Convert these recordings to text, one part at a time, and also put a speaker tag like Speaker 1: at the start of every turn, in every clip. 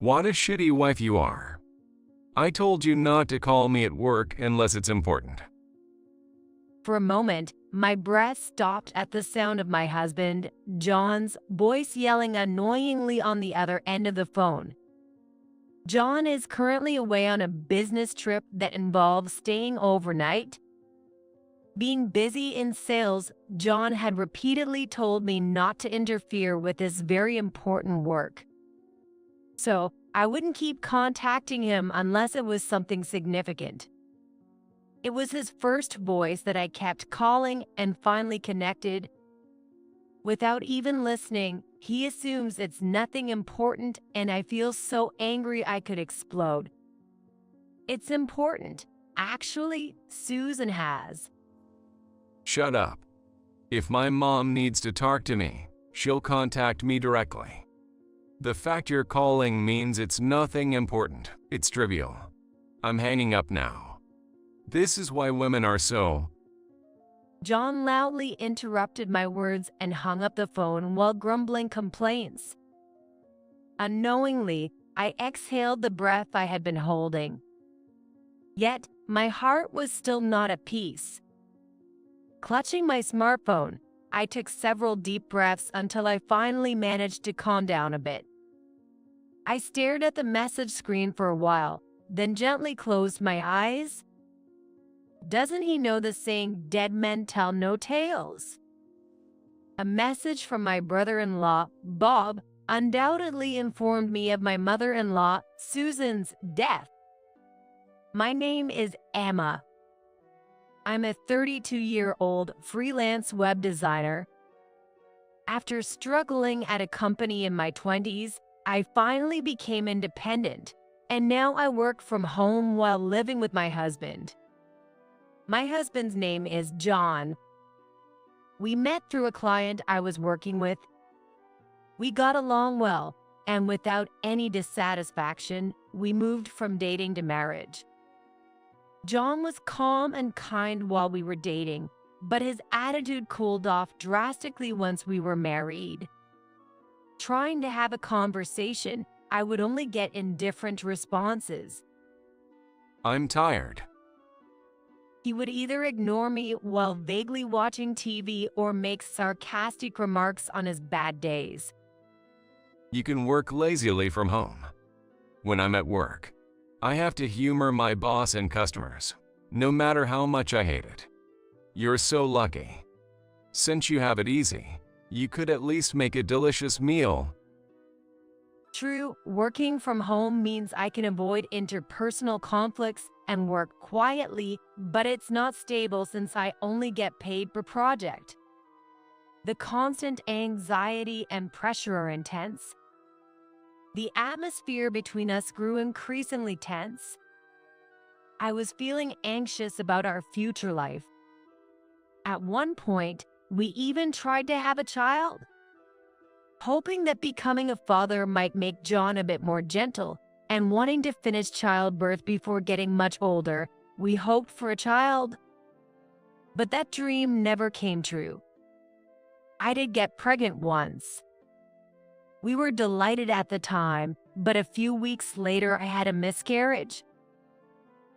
Speaker 1: What a shitty wife you are. I told you not to call me at work unless it's important.
Speaker 2: For a moment, my breath stopped at the sound of my husband, John's, voice yelling annoyingly on the other end of the phone. John is currently away on a business trip that involves staying overnight. Being busy in sales, John had repeatedly told me not to interfere with this very important work. So, I wouldn't keep contacting him unless it was something significant. It was his first voice that I kept calling and finally connected. Without even listening, he assumes it's nothing important, and I feel so angry I could explode. It's important. Actually, Susan has.
Speaker 1: Shut up. If my mom needs to talk to me, she'll contact me directly. The fact you're calling means it's nothing important. It's trivial. I'm hanging up now. This is why women are so...
Speaker 2: John loudly interrupted my words and hung up the phone while grumbling complaints. Unknowingly, I exhaled the breath I had been holding. Yet, my heart was still not at peace. Clutching my smartphone, I took several deep breaths until I finally managed to calm down a bit. I stared at the message screen for a while, then gently closed my eyes. Doesn't he know the saying, dead men tell no tales? A message from my brother-in-law, Bob, undoubtedly informed me of my mother-in-law, Susan's, death. My name is Emma. I'm a 32-year-old freelance web designer. After struggling at a company in my 20s, I finally became independent, and now I work from home while living with my husband. My husband's name is John. We met through a client I was working with. We got along well, and without any dissatisfaction, we moved from dating to marriage. John was calm and kind while we were dating, but his attitude cooled off drastically once we were married. Trying to have a conversation, I would only get indifferent responses.
Speaker 1: I'm tired.
Speaker 2: He would either ignore me while vaguely watching TV or make sarcastic remarks on his bad days.
Speaker 1: You can work lazily from home. When I'm at work, I have to humor my boss and customers, no matter how much I hate it. You're so lucky. Since you have it easy, you could at least make a delicious meal.
Speaker 2: True, working from home means I can avoid interpersonal conflicts and work quietly, but it's not stable since I only get paid per project. The constant anxiety and pressure are intense. The atmosphere between us grew increasingly tense. I was feeling anxious about our future life. At one point, we even tried to have a child. Hoping that becoming a father might make John a bit more gentle, and wanting to finish childbirth before getting much older, we hoped for a child. But that dream never came true. I did get pregnant once. We were delighted at the time, but a few weeks later I had a miscarriage.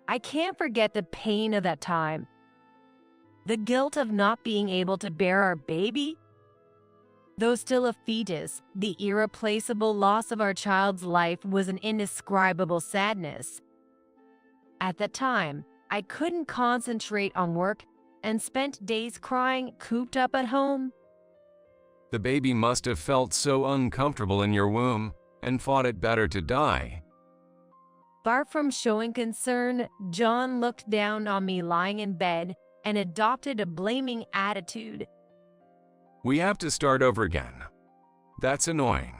Speaker 2: I can't forget the pain of that time. The guilt of not being able to bear our baby. Though still a fetus, the irreplaceable loss of our child's life was an indescribable sadness. At the time, I couldn't concentrate on work and spent days crying, cooped up at home.
Speaker 1: The baby must have felt so uncomfortable in your womb and thought it better to die.
Speaker 2: Far from showing concern, John looked down on me lying in bed and adopted a blaming attitude.
Speaker 1: We have to start over again. That's annoying.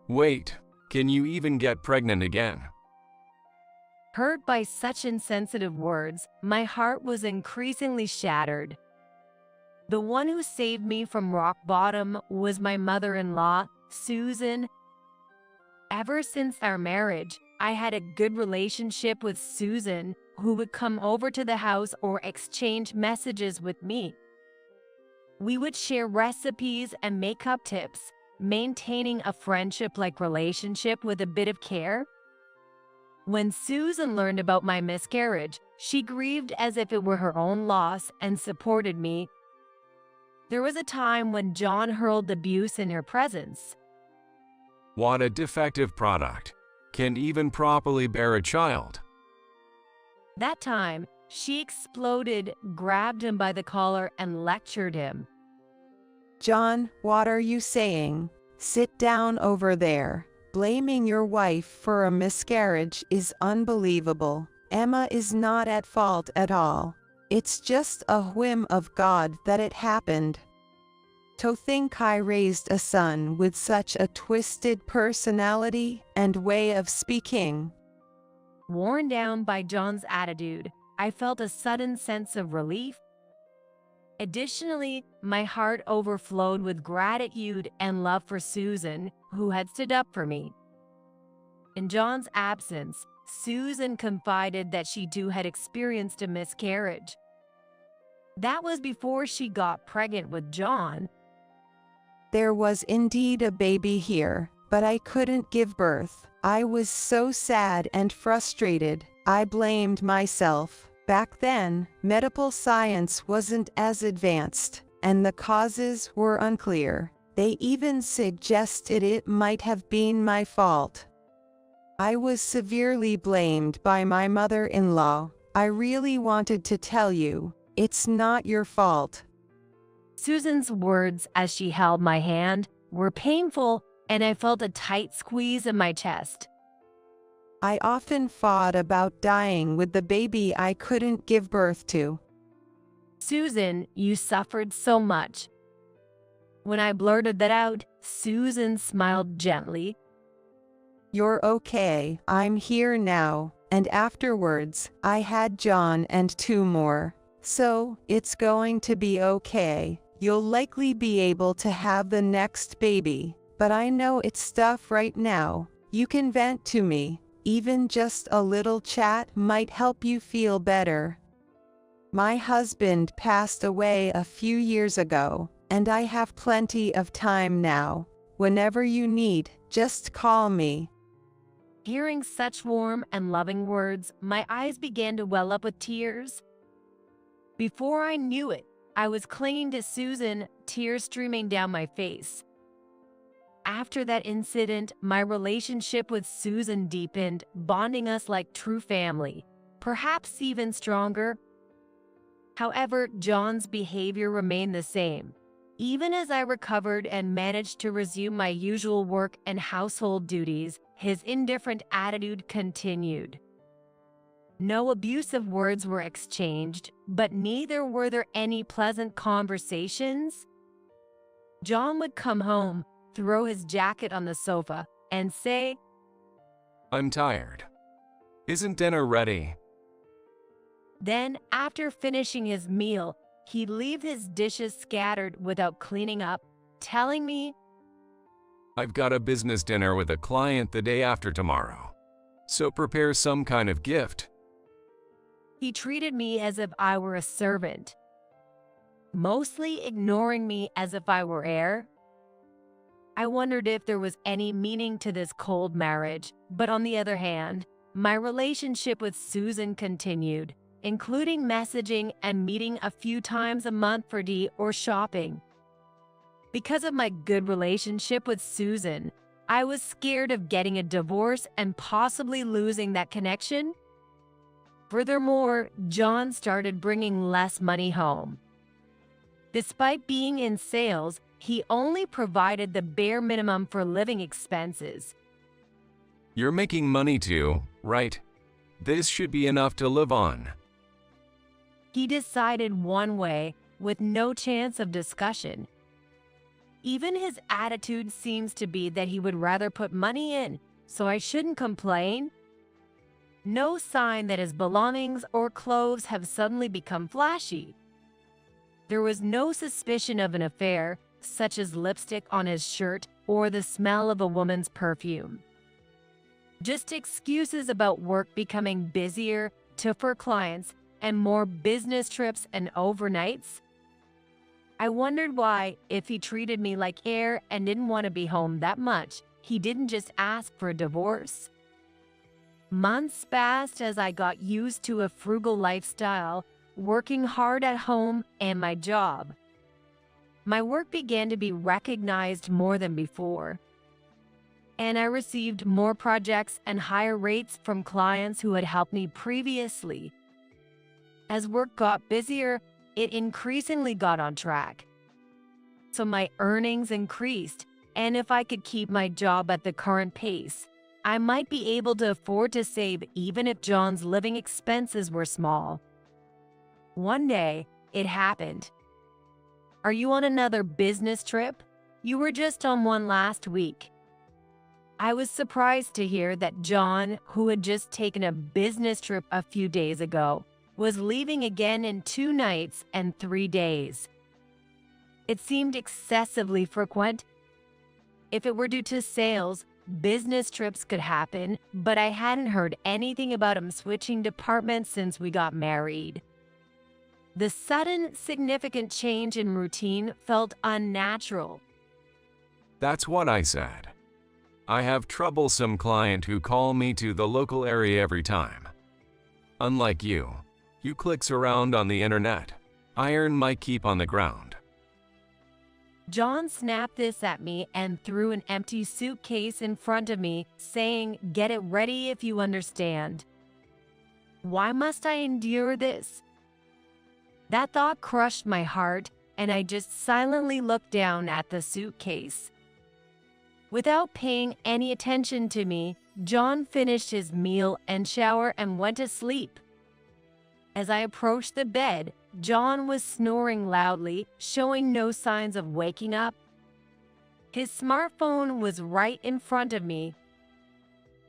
Speaker 1: Wait, can you even get pregnant again?
Speaker 2: Hurt by such insensitive words, my heart was increasingly shattered. The one who saved me from rock bottom was my mother-in-law, Susan. Ever since our marriage, I had a good relationship with Susan, who would come over to the house or exchange messages with me. We would share recipes and makeup tips, maintaining a friendship-like relationship with a bit of care. When Susan learned about my miscarriage, she grieved as if it were her own loss and supported me. There was a time when John hurled abuse in her presence.
Speaker 1: What a defective product. Can't even properly bear a child.
Speaker 2: That time, she exploded, grabbed him by the collar, and lectured him.
Speaker 3: John, what are you saying? Sit down over there. Blaming your wife for a miscarriage is unbelievable. Emma is not at fault at all. It's just a whim of God that it happened. To think I raised a son with such a twisted personality and way of speaking.
Speaker 2: Worn down by John's attitude, I felt a sudden sense of relief. Additionally, my heart overflowed with gratitude and love for Susan, who had stood up for me. In John's absence, Susan confided that she too had experienced a miscarriage. That was before she got pregnant with John.
Speaker 3: There was indeed a baby here, but I couldn't give birth. I was so sad and frustrated. I blamed myself. Back then, medical science wasn't as advanced, and the causes were unclear. They even suggested it might have been my fault. I was severely blamed by my mother-in-law. I really wanted to tell you, it's not your fault.
Speaker 2: Susan's words as she held my hand were painful, and I felt a tight squeeze in my chest.
Speaker 3: I often thought about dying with the baby I couldn't give birth to.
Speaker 2: Susan, you suffered so much. When I blurted that out, Susan smiled gently.
Speaker 3: You're okay, I'm here now, and afterwards, I had John and 2 more. So, it's going to be okay. You'll likely be able to have the next baby, but I know it's tough right now. You can vent to me. Even just a little chat might help you feel better. My husband passed away a few years ago, and I have plenty of time now. Whenever you need, just call me.
Speaker 2: Hearing such warm and loving words, my eyes began to well up with tears. Before I knew it, I was clinging to Susan, tears streaming down my face. After that incident, my relationship with Susan deepened, bonding us like true family, perhaps even stronger. However, John's behavior remained the same. Even as I recovered and managed to resume my usual work and household duties, his indifferent attitude continued. No abusive words were exchanged, but neither were there any pleasant conversations. John would come home, throw his jacket on the sofa, and say,
Speaker 1: I'm tired. Isn't dinner ready?
Speaker 2: Then, after finishing his meal, he'd leave his dishes scattered without cleaning up, telling me,
Speaker 1: I've got a business dinner with a client the day after tomorrow, so prepare some kind of gift.
Speaker 2: He treated me as if I were a servant, mostly ignoring me as if I were air. I wondered if there was any meaning to this cold marriage, but on the other hand, my relationship with Susan continued, including messaging and meeting a few times a month for tea or shopping. Because of my good relationship with Susan, I was scared of getting a divorce and possibly losing that connection. Furthermore, John started bringing less money home. Despite being in sales, he only provided the bare minimum for living expenses.
Speaker 1: You're making money too, right? This should be enough to live on.
Speaker 2: He decided one way, with no chance of discussion. Even his attitude seems to be that he would rather put money in, so I shouldn't complain. No sign that his belongings or clothes have suddenly become flashy. There was no suspicion of an affair, such as lipstick on his shirt or the smell of a woman's perfume. Just excuses about work becoming busier, tougher clients, and more business trips and overnights. I wondered why, if he treated me like air and didn't want to be home that much, he didn't just ask for a divorce. Months passed as I got used to a frugal lifestyle, working hard at home and my job. My work began to be recognized more than before, and I received more projects and higher rates from clients who had helped me previously. As work got busier, it increasingly got on track. So my earnings increased, and if I could keep my job at the current pace, I might be able to afford to save even if John's living expenses were small. One day, it happened. Are you on another business trip? You were just on one last week. I was surprised to hear that John, who had just taken a business trip a few days ago, was leaving again in 2 nights and 3 days. It seemed excessively frequent. If it were due to sales, business trips could happen, but I hadn't heard anything about him switching departments since we got married. The sudden, significant change in routine felt unnatural.
Speaker 1: That's what I said. I have troublesome client who call me to the local area every time. Unlike you clicks around on the internet. I earn my keep on the ground.
Speaker 2: John snapped this at me and threw an empty suitcase in front of me, saying, "Get it ready if you understand." Why must I endure this? That thought crushed my heart, and I just silently looked down at the suitcase. Without paying any attention to me, John finished his meal and shower and went to sleep. As I approached the bed, John was snoring loudly, showing no signs of waking up. His smartphone was right in front of me.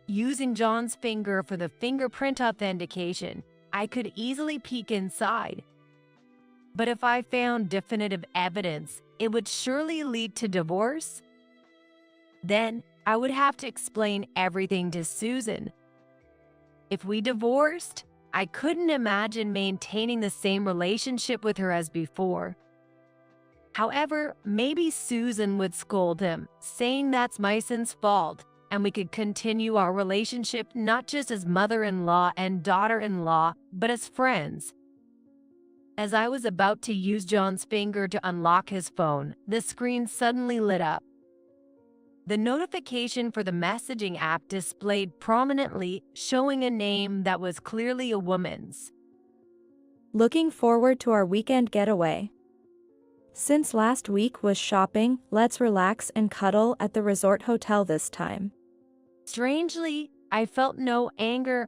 Speaker 2: Using John's finger for the fingerprint authentication, I could easily peek inside. But if I found definitive evidence, it would surely lead to divorce. Then I would have to explain everything to Susan. If we divorced, I couldn't imagine maintaining the same relationship with her as before. However, maybe Susan would scold him, saying that's my son's fault, and we could continue our relationship not just as mother-in-law and daughter-in-law, but as friends. As I was about to use John's finger to unlock his phone, the screen suddenly lit up. The notification for the messaging app displayed prominently, showing a name that was clearly a woman's.
Speaker 4: Looking forward to our weekend getaway. Since last week was shopping, let's relax and cuddle at the resort hotel this time.
Speaker 2: Strangely, I felt no anger.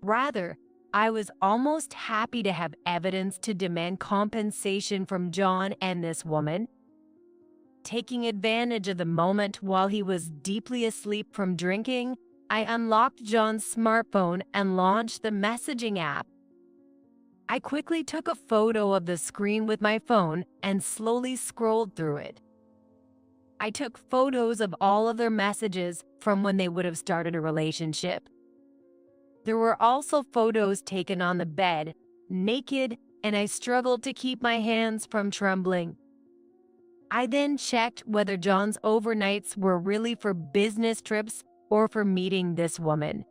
Speaker 2: Rather, I was almost happy to have evidence to demand compensation from John and this woman. Taking advantage of the moment while he was deeply asleep from drinking, I unlocked John's smartphone and launched the messaging app. I quickly took a photo of the screen with my phone and slowly scrolled through it. I took photos of all of their messages from when they would have started a relationship. There were also photos taken on the bed, naked, and I struggled to keep my hands from trembling. I then checked whether John's overnights were really for business trips or for meeting this woman.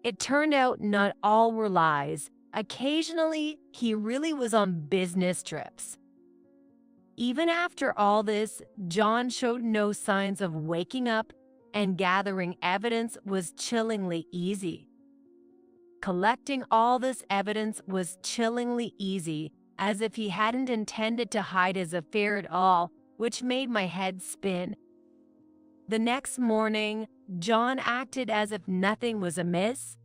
Speaker 2: It turned out not all were lies. Occasionally, he really was on business trips. Even after all this, John showed no signs of waking up, and gathering evidence was chillingly easy. Collecting all this evidence was chillingly easy, as if he hadn't intended to hide his affair at all, which made my head spin. The next morning, John acted as if nothing was amiss.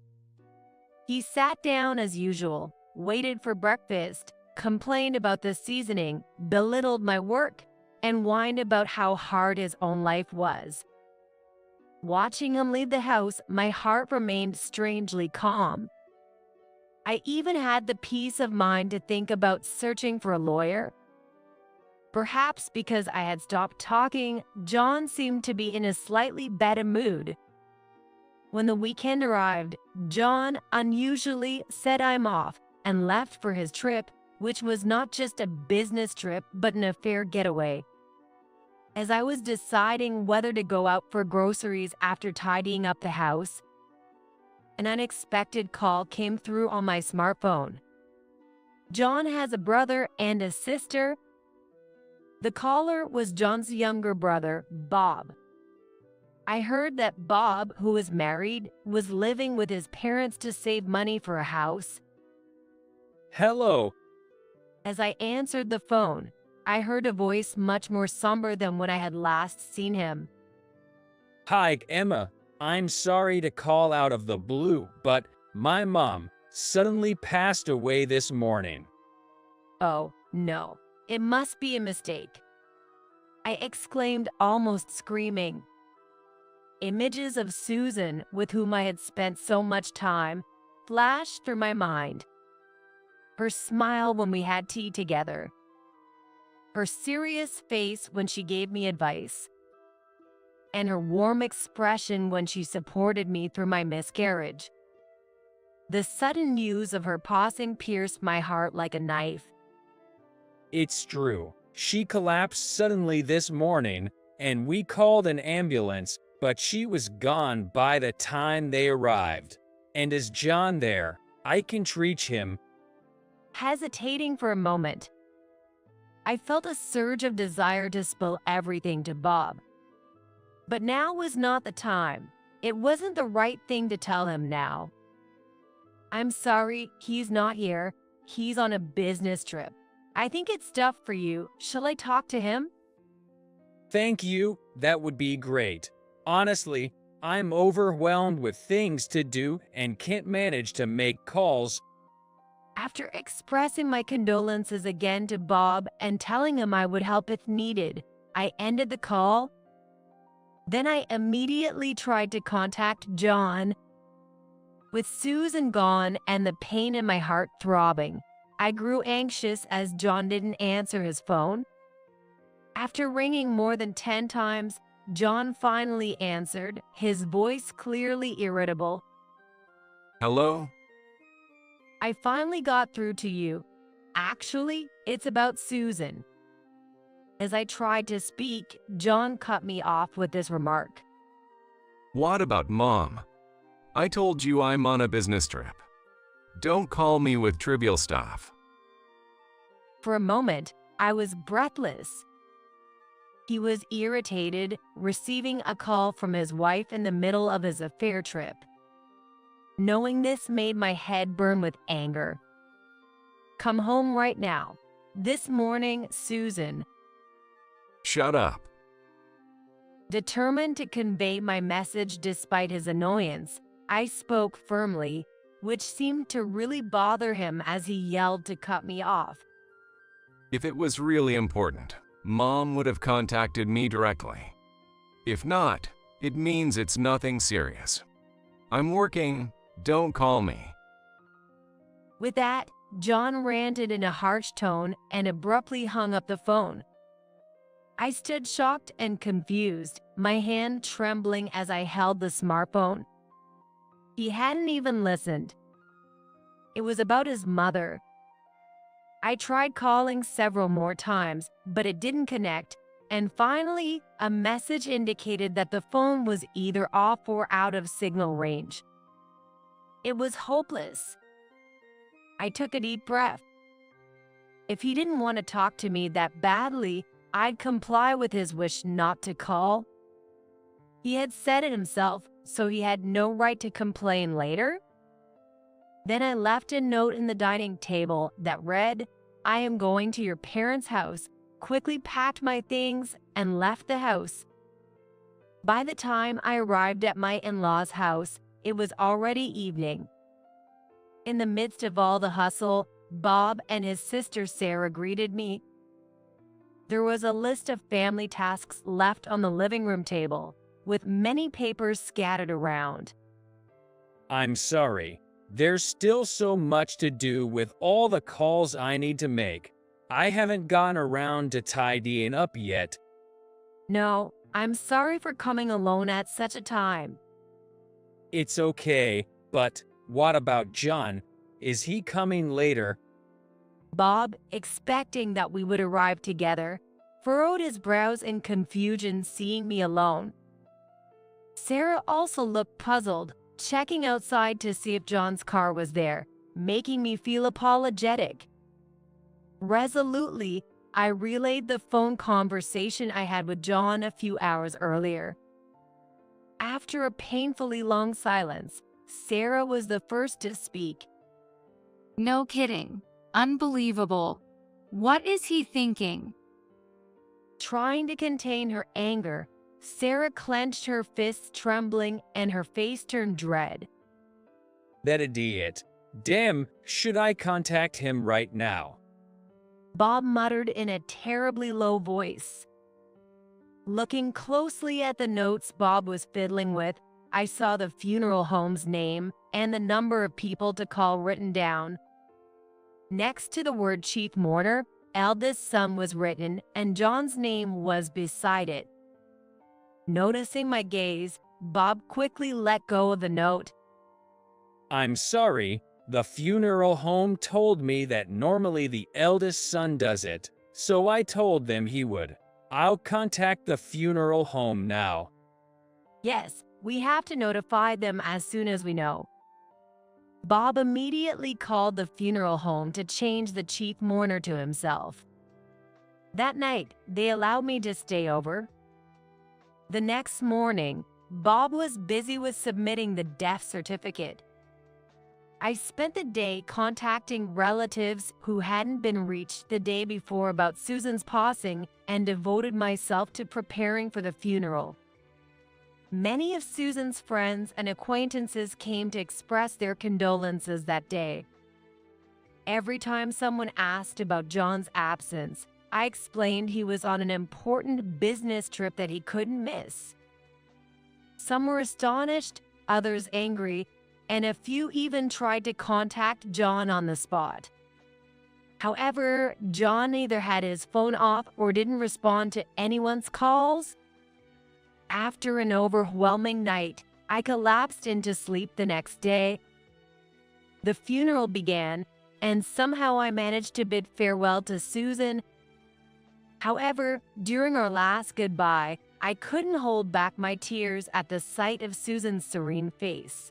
Speaker 2: He sat down as usual, waited for breakfast, complained about the seasoning, belittled my work, and whined about how hard his own life was. Watching him leave the house, my heart remained strangely calm. I even had the peace of mind to think about searching for a lawyer. Perhaps because I had stopped talking, John seemed to be in a slightly better mood. When the weekend arrived, John unusually said I'm off and left for his trip, which was not just a business trip but an affair getaway. As I was deciding whether to go out for groceries after tidying up the house, an unexpected call came through on my smartphone. John has a brother and a sister. The caller was John's younger brother, Bob. I heard that Bob, who was married, was living with his parents to save money for a house.
Speaker 5: Hello.
Speaker 2: As I answered the phone, I heard a voice much more somber than when I had last seen him.
Speaker 5: Hi, Emma. I'm sorry to call out of the blue, but my mom suddenly passed away this morning.
Speaker 2: Oh, no. It must be a mistake, I exclaimed, almost screaming. Images of Susan, with whom I had spent so much time, flashed through my mind. Her smile when we had tea together. Her serious face when she gave me advice. And her warm expression when she supported me through my miscarriage. The sudden news of her passing pierced my heart like a knife.
Speaker 5: It's true. She collapsed suddenly this morning, and we called an ambulance, but she was gone by the time they arrived. And is John there? I can reach him.
Speaker 2: Hesitating for a moment, I felt a surge of desire to spill everything to Bob. But now was not the time. It wasn't the right thing to tell him now. I'm sorry, he's not here. He's on a business trip. I think it's stuff for you. Shall I talk to him?
Speaker 5: Thank you. That would be great. Honestly, I'm overwhelmed with things to do and can't manage to make calls.
Speaker 2: After expressing my condolences again to Bob and telling him I would help if needed, I ended the call. Then I immediately tried to contact John. With Susan gone and the pain in my heart throbbing, I grew anxious as John didn't answer his phone. After ringing more than 10 times, John finally answered, his voice clearly irritable.
Speaker 1: Hello?
Speaker 2: I finally got through to you. Actually, it's about Susan. As I tried to speak, John cut me off with this remark.
Speaker 1: What about Mom? I told you I'm on a business trip. Don't call me with trivial stuff.
Speaker 2: For a moment, I was breathless. He was irritated, receiving a call from his wife in the middle of his affair trip. Knowing this made my head burn with anger. Come home right now. This morning, Susan.
Speaker 1: Shut up.
Speaker 2: Determined to convey my message despite his annoyance, I spoke firmly, which seemed to really bother him as he yelled to cut me off.
Speaker 1: If it was really important, Mom would have contacted me directly. If not, it means it's nothing serious. I'm working, don't call me.
Speaker 2: With that, John ranted in a harsh tone and abruptly hung up the phone. I stood shocked and confused, my hand trembling as I held the smartphone. He hadn't even listened. It was about his mother. I tried calling several more times, but it didn't connect, and finally, a message indicated that the phone was either off or out of signal range. It was hopeless. I took a deep breath. If he didn't want to talk to me that badly, I'd comply with his wish not to call. He had said it himself, so he had no right to complain later. Then I left a note in the dining table that read, "I am going to your parents' house," quickly packed my things, and left the house. By the time I arrived at my in-laws' house, it was already evening. In the midst of all the hustle, Bob and his sister Sarah greeted me. There was a list of family tasks left on the living room table, with many papers scattered around.
Speaker 5: I'm sorry. There's still so much to do with all the calls I need to make. I haven't gotten around to tidying up yet.
Speaker 2: No, I'm sorry for coming alone at such a time.
Speaker 5: It's okay, but what about John? Is he coming later?
Speaker 2: Bob, expecting that we would arrive together, furrowed his brows in confusion seeing me alone. Sarah also looked puzzled, checking outside to see if John's car was there, making me feel apologetic. Resolutely, I relayed the phone conversation I had with John a few hours earlier. After a painfully long silence, Sarah was the first to speak.
Speaker 6: No kidding. Unbelievable. What is he thinking?
Speaker 2: Trying to contain her anger, Sarah clenched her fists, trembling, and her face turned dread.
Speaker 5: That idiot. Damn, should I contact him right now?
Speaker 2: Bob muttered in a terribly low voice. Looking closely at the notes Bob was fiddling with, I saw the funeral home's name and the number of people to call written down. Next to the word chief mourner, eldest son was written, and John's name was beside it. Noticing my gaze, Bob quickly let go of the note.
Speaker 5: I'm sorry, the funeral home told me that normally the eldest son does it, so I told them he would. I'll contact the funeral home now.
Speaker 2: Yes, we have to notify them as soon as we know. Bob immediately called the funeral home to change the chief mourner to himself. That night, they allowed me to stay over. The next morning, Bob was busy with submitting the death certificate. I spent the day contacting relatives who hadn't been reached the day before about Susan's passing and devoted myself to preparing for the funeral. Many of Susan's friends and acquaintances came to express their condolences that day. Every time someone asked about John's absence, I explained he was on an important business trip that he couldn't miss. Some were astonished, others angry, and a few even tried to contact John on the spot. However, John either had his phone off or didn't respond to anyone's calls. After an overwhelming night, I collapsed into sleep the next day. The funeral began, and somehow I managed to bid farewell to Susan. However, during our last goodbye, I couldn't hold back my tears at the sight of Susan's serene face.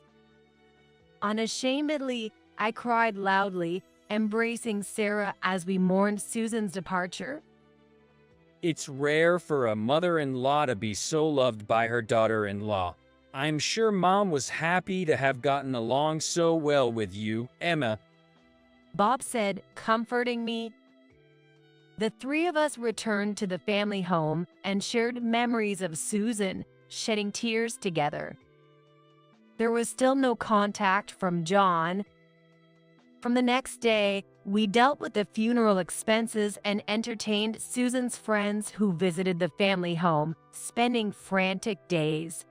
Speaker 2: Unashamedly, I cried loudly, embracing Sarah as we mourned Susan's departure.
Speaker 5: It's rare for a mother-in-law to be so loved by her daughter-in-law. I'm sure Mom was happy to have gotten along so well with you, Emma.
Speaker 2: Bob said, comforting me. The three of us returned to the family home and shared memories of Susan, shedding tears together. There was still no contact from John. From the next day, we dealt with the funeral expenses and entertained Susan's friends who visited the family home, spending frantic days.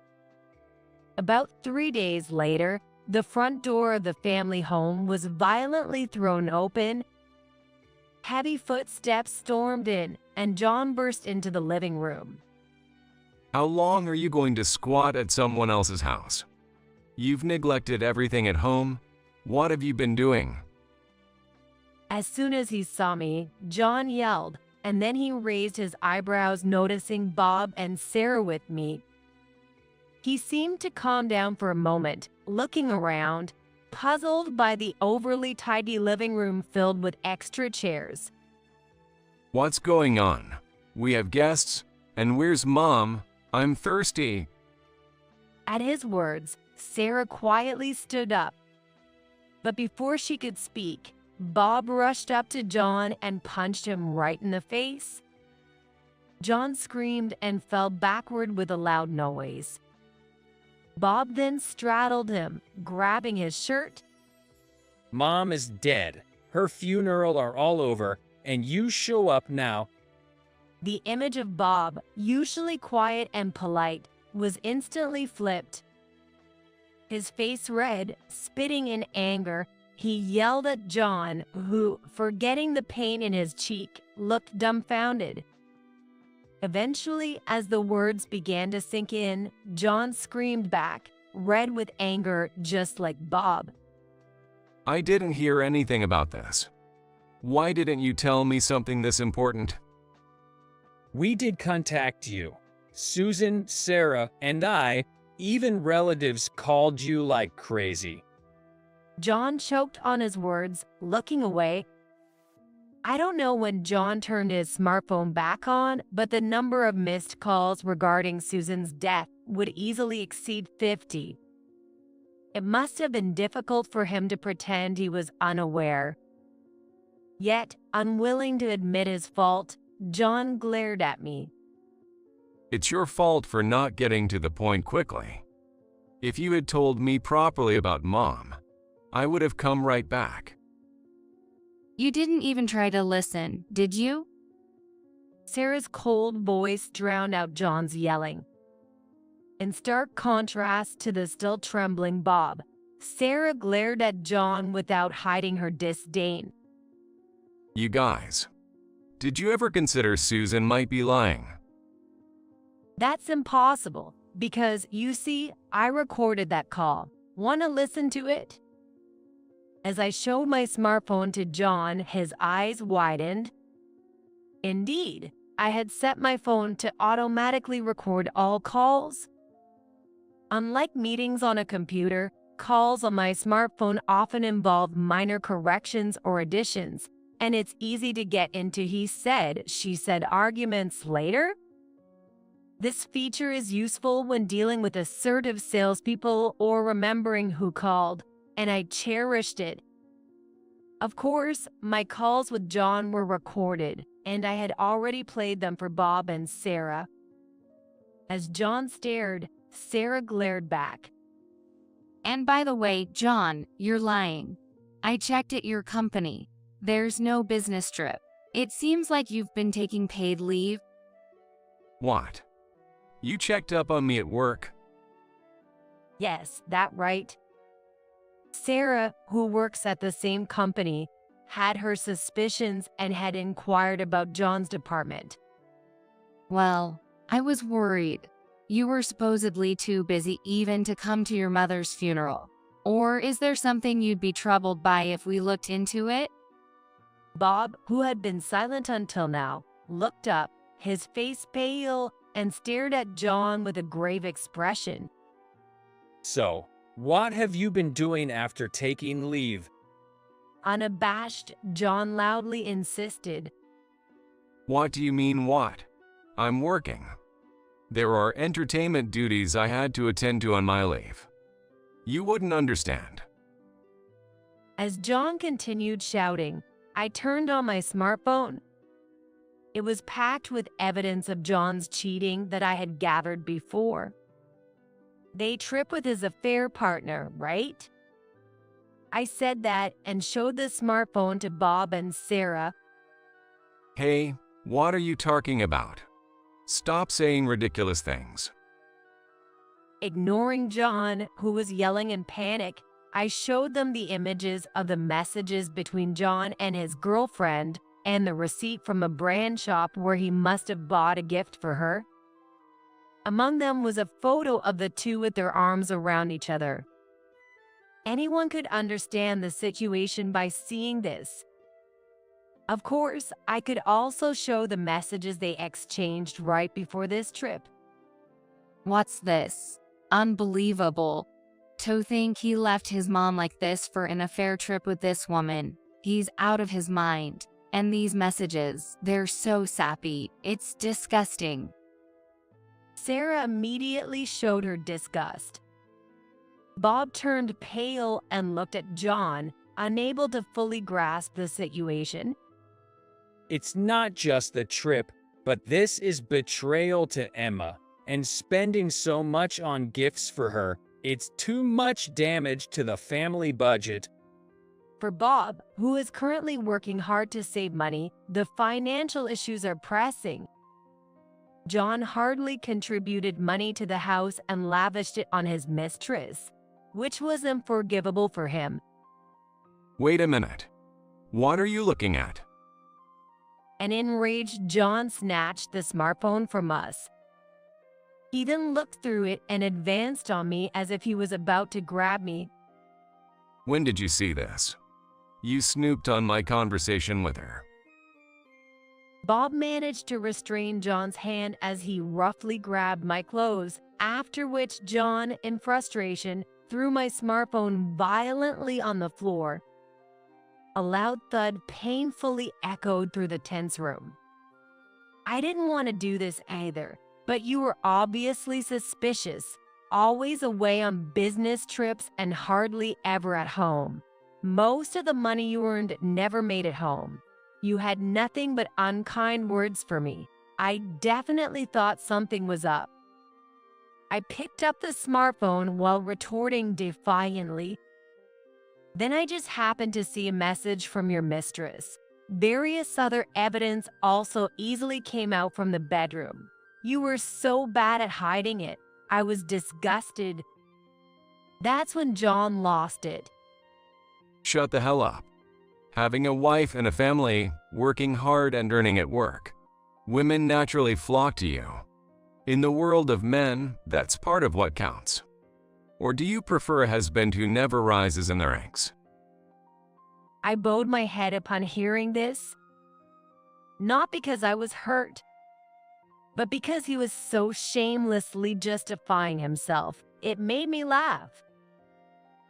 Speaker 2: About 3 days later, the front door of the family home was violently thrown open. Heavy footsteps stormed in, and John burst into the living room.
Speaker 1: How long are you going to squat at someone else's house? You've neglected everything at home. What have you been doing?
Speaker 2: As soon as he saw me, John yelled, and then he raised his eyebrows, noticing Bob and Sarah with me. He seemed to calm down for a moment, looking around, puzzled by the overly tidy living room filled with extra chairs.
Speaker 1: What's going on? We have guests, and where's Mom? I'm thirsty.
Speaker 2: At his words, Sarah quietly stood up. But before she could speak, Bob rushed up to John and punched him right in the face. John screamed and fell backward with a loud noise. Bob then straddled him, grabbing his shirt.
Speaker 5: Mom is dead. Her funeral are all over, and you show up now.
Speaker 2: The image of Bob, usually quiet and polite, was instantly flipped. His face red, spitting in anger, he yelled at John, who, forgetting the pain in his cheek, looked dumbfounded. Eventually, as the words began to sink in, John screamed back, red with anger just like Bob.
Speaker 1: I didn't hear anything about this. Why didn't you tell me something this important?
Speaker 5: We did contact you. Susan, Sarah, and I, even relatives called you like crazy.
Speaker 2: John choked on his words, looking away. I don't know when John turned his smartphone back on, but the number of missed calls regarding Susan's death would easily exceed 50. It must have been difficult for him to pretend he was unaware. Yet, unwilling to admit his fault, John glared at me.
Speaker 1: It's your fault for not getting to the point quickly. If you had told me properly about Mom, I would have come right back.
Speaker 6: You didn't even try to listen, did you?
Speaker 2: Sarah's cold voice drowned out John's yelling. In stark contrast to the still trembling Bob, Sarah glared at John without hiding her disdain.
Speaker 1: You guys, did you ever consider Susan might be lying?
Speaker 2: That's impossible, because, you see, I recorded that call. Want to listen to it? As I showed my smartphone to John, his eyes widened. Indeed, I had set my phone to automatically record all calls. Unlike meetings on a computer, calls on my smartphone often involve minor corrections or additions, and it's easy to get into he said, she said arguments later. This feature is useful when dealing with assertive salespeople or remembering who called, and I cherished it. Of course, my calls with John were recorded, and I had already played them for Bob and Sarah. As John stared, Sarah glared back.
Speaker 6: And by the way, John, you're lying. I checked at your company. There's no business trip. It seems like you've been taking paid leave.
Speaker 1: What? You checked up on me at work?
Speaker 2: Yes, that right. Sarah, who works at the same company, had her suspicions and had inquired about John's department.
Speaker 6: Well, I was worried. You were supposedly too busy even to come to your mother's funeral. Or is there something you'd be troubled by if we looked into it?
Speaker 2: Bob, who had been silent until now, looked up, his face pale, and stared at John with a grave expression.
Speaker 5: So, what have you been doing after taking leave?
Speaker 2: Unabashed, John loudly insisted.
Speaker 1: What do you mean what? I'm working. There are entertainment duties I had to attend to on my leave. You wouldn't understand.
Speaker 2: As John continued shouting, I turned on my smartphone. It was packed with evidence of John's cheating that I had gathered before. They trip with his affair partner, right? I said that and showed the smartphone to Bob and Sarah.
Speaker 1: Hey, what are you talking about? Stop saying ridiculous things.
Speaker 2: Ignoring John, who was yelling in panic, I showed them the images of the messages between John and his girlfriend and the receipt from a brand shop where he must have bought a gift for her. Among them was a photo of the two with their arms around each other. Anyone could understand the situation by seeing this. Of course, I could also show the messages they exchanged right before this trip.
Speaker 6: What's this? Unbelievable. To think he left his mom like this for an affair trip with this woman. He's out of his mind. And these messages, they're so sappy. It's disgusting.
Speaker 2: Sarah immediately showed her disgust. Bob turned pale and looked at John, unable to fully grasp the situation.
Speaker 5: It's not just the trip, but this is betrayal to Emma, and spending so much on gifts for her, it's too much damage to the family budget.
Speaker 2: For Bob, who is currently working hard to save money, the financial issues are pressing. John hardly contributed money to the house and lavished it on his mistress, which was unforgivable for him.
Speaker 1: Wait a minute. What are you looking at?
Speaker 2: An enraged John snatched the smartphone from us. He then looked through it and advanced on me as if he was about to grab me.
Speaker 1: When did you see this? You snooped on my conversation with her.
Speaker 2: Bob managed to restrain John's hand as he roughly grabbed my clothes, after which John, in frustration, threw my smartphone violently on the floor. A loud thud painfully echoed through the tense room. I didn't want to do this either, but you were obviously suspicious, always away on business trips and hardly ever at home. Most of the money you earned never made it home. You had nothing but unkind words for me. I definitely thought something was up. I picked up the smartphone while retorting defiantly. Then I just happened to see a message from your mistress. Various other evidence also easily came out from the bedroom. You were so bad at hiding it. I was disgusted. That's when John lost it.
Speaker 1: Shut the hell up. Having a wife and a family, working hard and earning at work. Women naturally flock to you. In the world of men, that's part of what counts. Or do you prefer a husband who never rises in the ranks?
Speaker 2: I bowed my head upon hearing this, not because I was hurt, but because he was so shamelessly justifying himself. It made me laugh.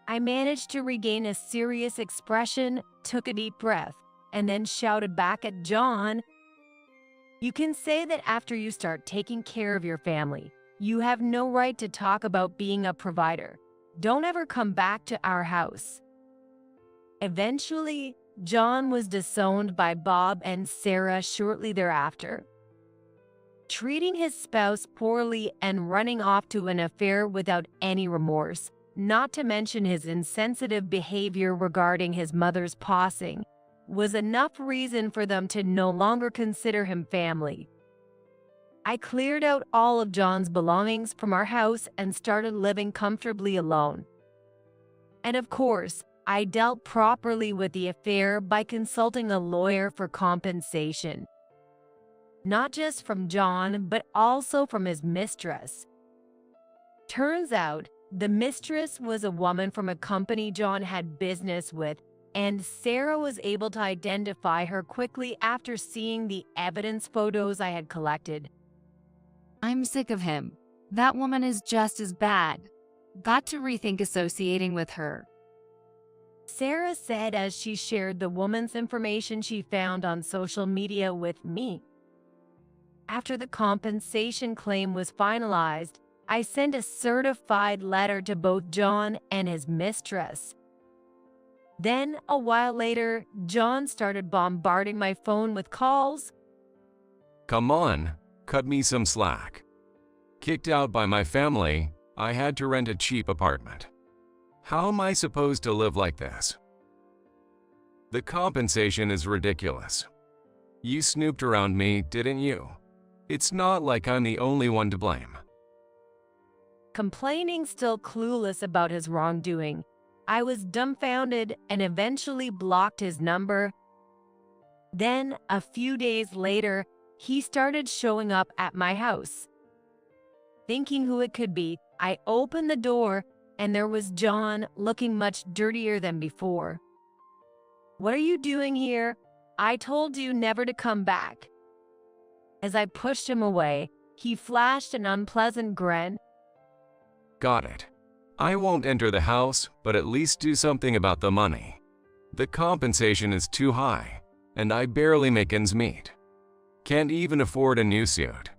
Speaker 2: I managed to regain a serious expression, took a deep breath, and then shouted back at John, "You can say that after you start taking care of your family, you have no right to talk about being a provider. Don't ever come back to our house." Eventually, John was disowned by Bob and Sarah shortly thereafter. Treating his spouse poorly and running off to an affair without any remorse, not to mention his insensitive behavior regarding his mother's passing, was enough reason for them to no longer consider him family. I cleared out all of John's belongings from our house and started living comfortably alone. And of course, I dealt properly with the affair by consulting a lawyer for compensation. Not just from John, but also from his mistress. Turns out, the mistress was a woman from a company John had business with, and Sarah was able to identify her quickly after seeing the evidence photos I had collected.
Speaker 6: I'm sick of him. That woman is just as bad. Got to rethink associating with her.
Speaker 2: Sarah said as she shared the woman's information she found on social media with me. After the compensation claim was finalized, I sent a certified letter to both John and his mistress. Then, a while later, John started bombarding my phone with calls.
Speaker 1: Come on, cut me some slack. Kicked out by my family, I had to rent a cheap apartment. How am I supposed to live like this? The compensation is ridiculous. You snooped around me, didn't you? It's not like I'm the only one to blame.
Speaker 2: Complaining, still clueless about his wrongdoing, I was dumbfounded and eventually blocked his number. Then, a few days later, he started showing up at my house. Thinking who it could be, I opened the door and there was John, looking much dirtier than before. "What are you doing here? I told you never to come back." As I pushed him away, he flashed an unpleasant grin.
Speaker 1: Got it. I won't enter the house, but at least do something about the money. The compensation is too high, and I barely make ends meet. Can't even afford a new suit.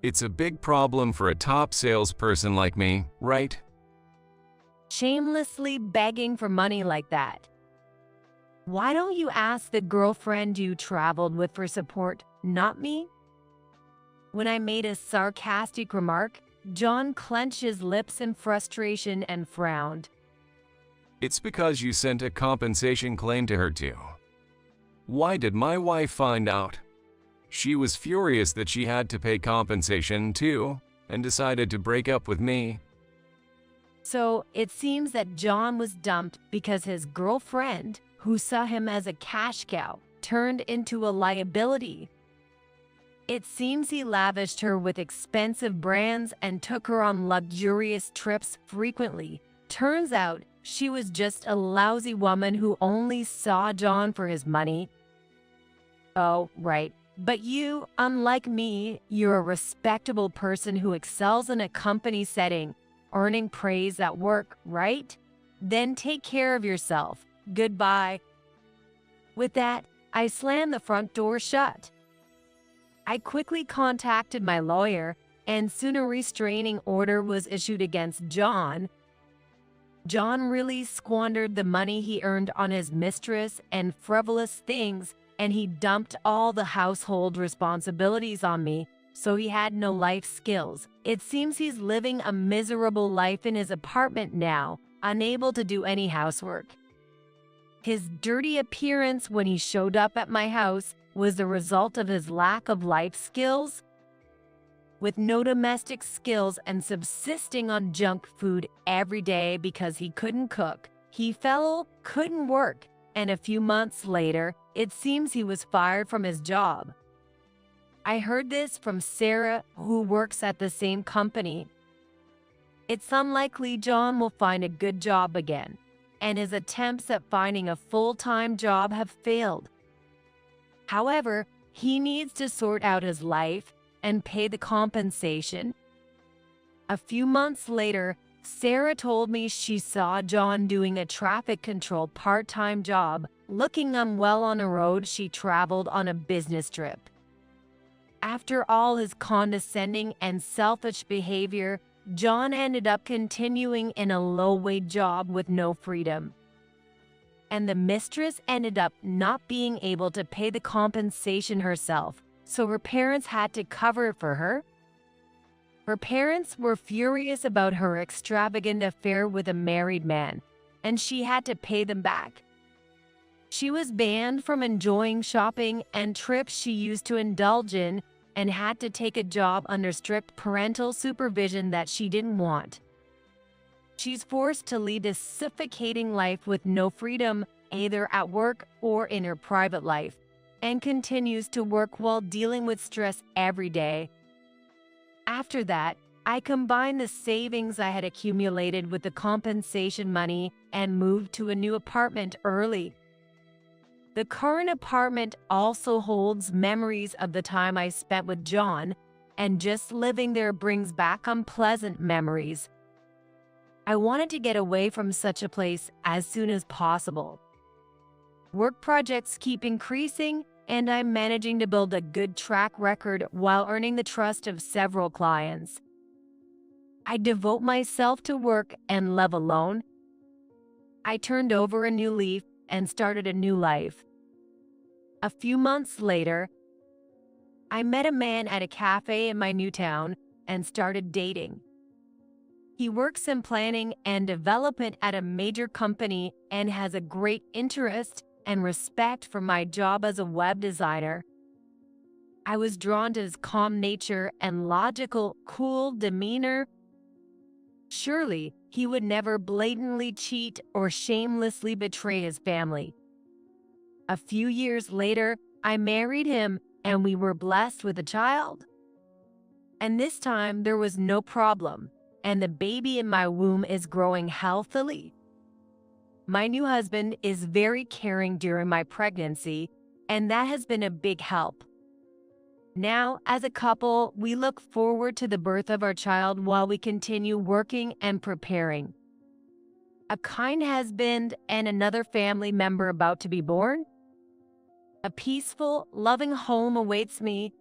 Speaker 1: It's a big problem for a top salesperson like me, right?
Speaker 2: Shamelessly begging for money like that. Why don't you ask the girlfriend you traveled with for support, not me? When I made a sarcastic remark, John clenched his lips in frustration and frowned.
Speaker 1: It's because you sent a compensation claim to her too. Why did my wife find out? She was furious that she had to pay compensation too, and decided to break up with me.
Speaker 2: So it seems that John was dumped because his girlfriend, who saw him as a cash cow, turned into a liability. It seems he lavished her with expensive brands and took her on luxurious trips frequently. Turns out she was just a lousy woman who only saw John for his money. Oh, right. But you, unlike me, you're a respectable person who excels in a company setting, earning praise at work, right? Then take care of yourself. Goodbye. With that, I slammed the front door shut. I quickly contacted my lawyer, and soon a restraining order was issued against John. John really squandered the money he earned on his mistress and frivolous things, and he dumped all the household responsibilities on me, so he had no life skills. It seems he's living a miserable life in his apartment now, unable to do any housework. His dirty appearance when he showed up at my house was the result of his lack of life skills. With no domestic skills and subsisting on junk food every day because he couldn't cook, he couldn't work, and a few months later, it seems he was fired from his job. I heard this from Sarah, who works at the same company. It's unlikely John will find a good job again, and his attempts at finding a full-time job have failed. However, he needs to sort out his life and pay the compensation. A few months later, Sarah told me she saw John doing a traffic control part-time job, looking unwell on a road she traveled on a business trip. After all his condescending and selfish behavior, John ended up continuing in a low-wage job with no freedom. And the mistress ended up not being able to pay the compensation herself, so her parents had to cover it for her. Her parents were furious about her extravagant affair with a married man, and she had to pay them back. She was banned from enjoying shopping and trips she used to indulge in, and had to take a job under strict parental supervision that she didn't want. She's forced to lead a suffocating life with no freedom, either at work or in her private life, and continues to work while dealing with stress every day. After that, I combined the savings I had accumulated with the compensation money and moved to a new apartment early. The current apartment also holds memories of the time I spent with John, and just living there brings back unpleasant memories. I wanted to get away from such a place as soon as possible. Work projects keep increasing, and I'm managing to build a good track record while earning the trust of several clients. I devote myself to work and love alone. I turned over a new leaf and started a new life. A few months later, I met a man at a cafe in my new town and started dating. He works in planning and development at a major company and has a great interest and respect for my job as a web designer. I was drawn to his calm nature and logical, cool demeanor. Surely, he would never blatantly cheat or shamelessly betray his family. A few years later, I married him and we were blessed with a child. And this time there was no problem, and the baby in my womb is growing healthily. My new husband is very caring during my pregnancy, and that has been a big help. Now, as a couple, we look forward to the birth of our child while we continue working and preparing. A kind husband and another family member about to be born. A peaceful, loving home awaits me,